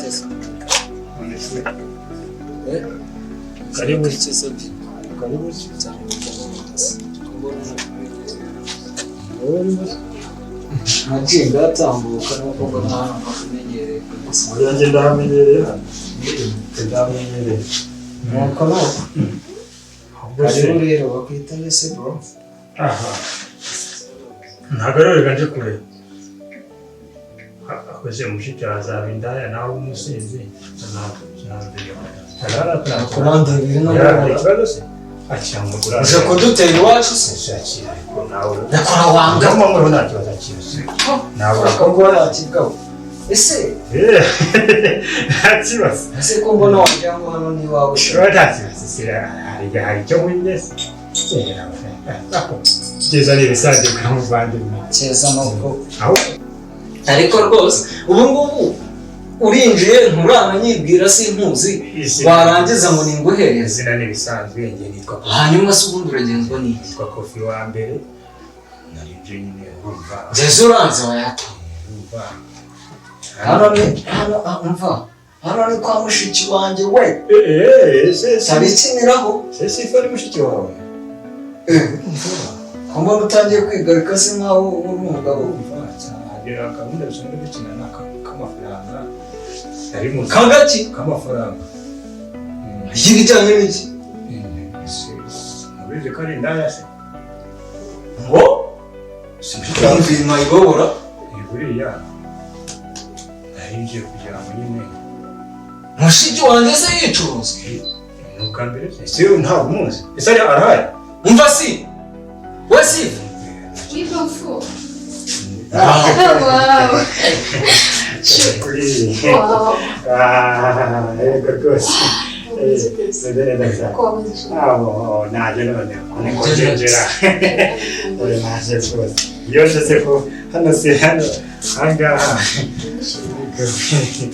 neza. Karibu kizo bi. karibu Cyane. nagiye ngatambuka nuko mbona hano nakumenyereye Oya nje ndahamenyereye hano. Ndahamenyereye. nuko nuko karibu rero bakwita ese bro. Aha. Ntagarore kanje kure. Akoze mushiki azaba indaya nawe umusinzi. kuranda ibintu Acyamugura. uje kudutera iwacu se Shakira ko nawe. nakora wanga Ngamwe nta kibazo cyose. Nawe akagora akigaho ese ntakibazo. ese ko mbona wagira ngo hano ni wawe Ushobora ntakibazo sira hari icyo mwinese. Kugeza n'ibisanzwe kwa muvandimwe. cyeza nuko Aho ariko rwose ubu ngubu urinjiye nturananyibwira sinkuzi warangiza ngo ninguhereze izina n'ibisanzwe ngiye nitwa hanyuma se ubundi uragenzwa n'iki nitwa Kofi wa mbere naribyo nyine urumva ngeze uranze wayata urumva hano ni hano umva hano ni kwa mushiki wanjye we tabikiniraho sesi fari mushiki wawe mbona utangiye kwigarika se nkaho uri umugabo agira gahunda zishinzwe gukina n'amafaranga ari mu kagaki k'amafaranga y'ibijyanye n'iki mubizi ko ari indaya se ngo simbyumviye mwayibobora buriya narinjiye kugira ngo nyine mushiki wanjye se yicuruza ni ubwa mbere ese ntabwo umuzi ese arahari umva si we si Viva o fogo. Uau! Uau! Ecco così. Vedere da qua. Come Nada, non è congelera. Non è mai così. Io se può, hanno si hanno anga.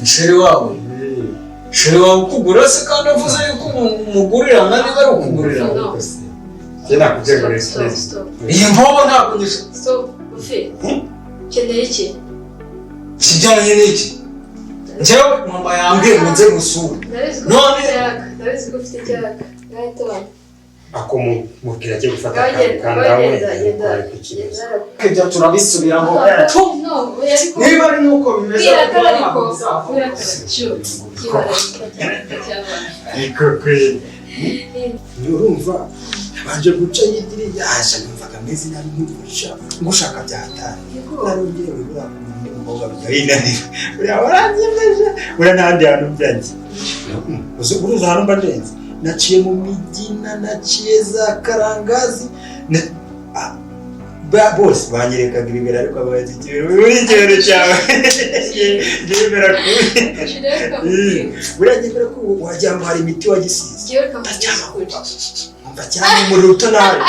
Sheri wawe ukugura se kandi avuze yuko umugurira nani bari ukugurira Tena kujegura Stop, stop. iyi mvugo ntabwo nyisha Stop. Ufe. Ukeneye iki? kijyanye n'iki njyewe mama yambwiye ngo nze gusura Ndabizi ko ufite icyaka. Gahita wanga. ako mubwira cyo gufata Genda. ibyo turabisubiramo No, ariko niba ari nuko bimeze ariko kwe urumva banje guca yidiri yaje numvaga meze nabi ngushaka byatari narongeye bibura umboga byayinanira uriya uriya nandi hantu byanjye uruza hano mbandenze naciye mu Migina naciye za Karangazi bose banyerekaga ibimera ariko abazi uri ikintu cyawe ndemera kuri uragendera ko wajya ngo hari imiti wagisize umva cyane umuriro utonari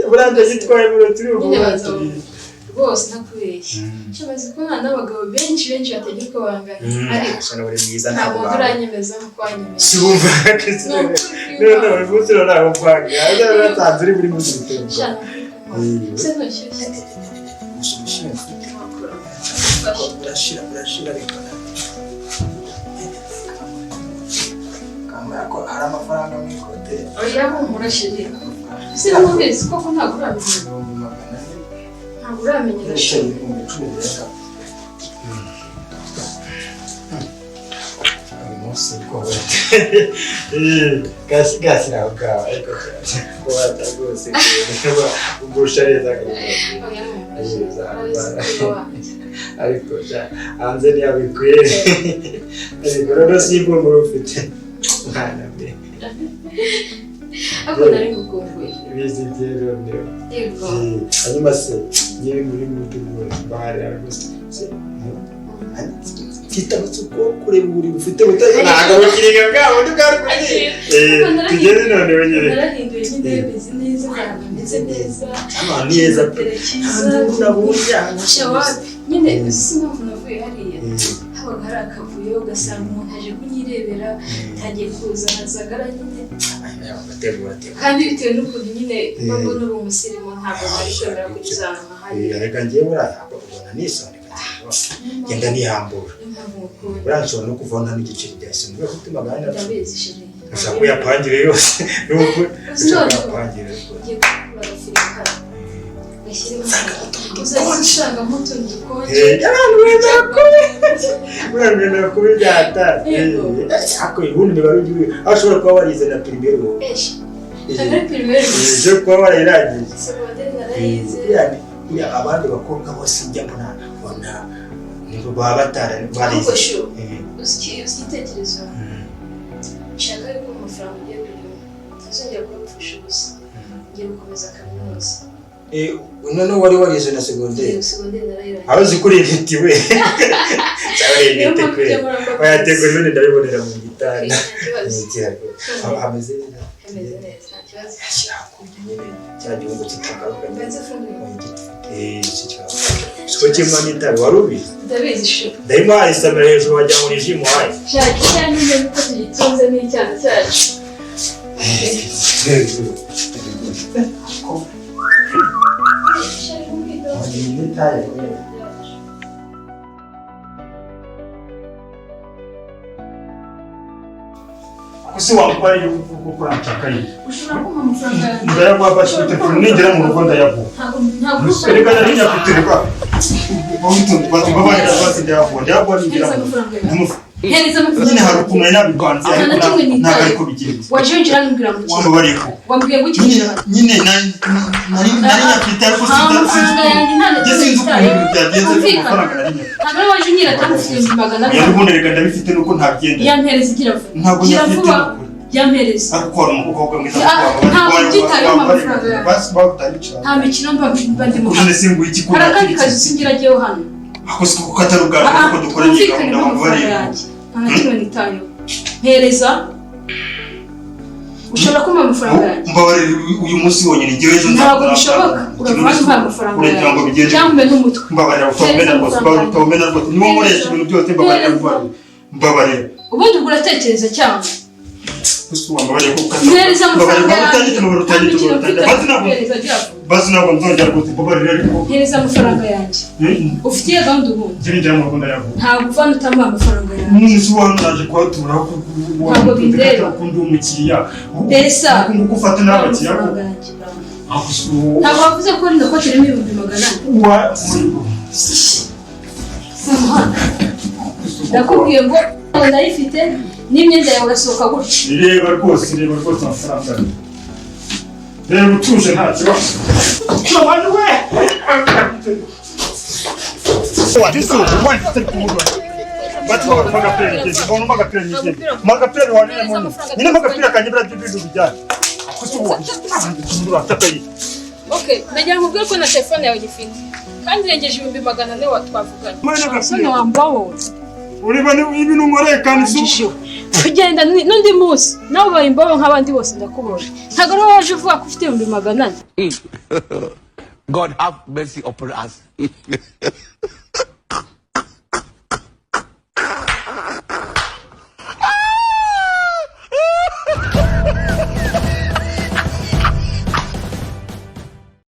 buranje yitwaye muri turi rwose ntakubeshye cyamaze kubona n'abagabo benshi batagira uko bangana ariko ntabwo turanyemeza nkuko wanyemeza siwumva none bari gutira naho kwanga aza batanze uri muri muzi bitendo se no shyushye burashira ariko ko hari amafaranga mu ikote oya murashire se n'ubizi koko ntabwo uramenya ntabwo uramenyera gasi nawe ubwawe ariko wata rwose ugusha neza ariko hanze ntiyabikwiye ariko rero simba muri ufite umwana mbe ako nari gukumbuye ibizi byerondera yego hanyuma se nyiri muri mutu bare rwose mfite amatsuko kureba buri bufite butazi ntabwo bukiriga bwabo ndi bwari tugeze none wenyine narahinduye nyine bimeze neza ahantu hameze neza neza pe hanze urabunja nyine si mpamvu navuye hariya habaga hari akavuyo ugasanga umuntu aje kunyirebera ntagiye kuza hazagara nyine kandi bitewe n'ukuntu nyine mbona uri umusirimu ntabwo nari kwemera kugeza ahantu nkahariya reka njyewe uriya ubona nisondeka genda nihambura uranshobora no kuvana n'igiceri bya simu yo kutima gana ushaka kuyapangire yose nuko ushaka yapangire uzashaka mutundi dukonje urangena kubijyata ako ibundi barugiwe ashobora kuba warize na primaire wo je kuba wariragiye yani abandi bakobwa bose njya mbona nibo baba batara barize usitekerezo shaka yuko amafaranga ugiye kurimo ntazongera kubapfusha ubusa ngiye gukomeza kaminuza none wari warize na secondaire narayira aho zikuri nitiwe cyari nite kwe bayategura none ndabibonera mu gitanda hameze neza nta kibazo nyine cyagiye ngo kitagaruka neza fundi siko kimani tabi warubi ndabizi sho ndayima isamira hejuru wajya muri jimu hayi shaki cyane nje ko tugitunze n'icyana cyacu kusi wampari yo gukora nshakaye ushobora kumpa amafaranga ndaya kwa bashite nigera mu rugo ndayabu ntabwo reka nari nyakutereka ubutunzi bababarira bose ndayabu ngira hereza nyine hari ukuntu nabiganze ntabwo ariko bigenze waje winjira n'ubwira mu kintu wamubariho wambwiye gukira nyine nari nyafite ariko sinzi ukuntu byagenze amafaranga nari ntabwo waje unyira atandukanye magana yarubundi reka ndabifite nuko ntabyenda yampereza igira vuba ntabwo nyafite yampereza akora umukobwa mwiza ntabwo byitayeho amafaranga yawe basi bawutarica nta mikino mba ndimo ujye singuye ikikora hari akandi kazi singira agiyeho hano ako siko katarugaje kuko dukora gahunda mu bari nta nitayo mpereza ushobora kumpa amafaranga yanjye mbabarira uyu munsi wonyine ngiye ejo ntabwo bishoboka uravana umpa amafaranga yanjye cyangwa umbe n'umutwe mbabarira utomena rwose niwo nkoresha ibintu byose mbabarira ubundi ubwo uratekereza cyangwa mbabarira mpereza amafaranga yanjye basi ntabwo nzongera rwose mbabarira ariko mpereza amafaranga yanjye ufitiye gahunda ubundi ngira mu Rwanda yavuye ntabwo uvana utamba amafaranga yanjye umunsi wano naje kwatura ntabwo bindeba kundi umukiriya mbesa gufata n'abakiriya ntabwo wavuze ko rino ko kirimo 700 ndakubwiye ngo ndayifite n'imyenda yawe urasohoka gutya reba rwose amafaranga reba utuje nta kibazo cyabanye we bati magapira wanene munini nyine magapira kanyibira by'ibintu bijyanye okay ndagira ngo ko na telefone yawe gifite kandi rengeje 400 watwavuganye sone wambaho uriba ibintu nkoreye kandi sho kugenda n'undi munsi nawe bayimbaho nk'abandi bose ndakubona ntago rero waje uvuga ko ufite 400 God have mercy upon us.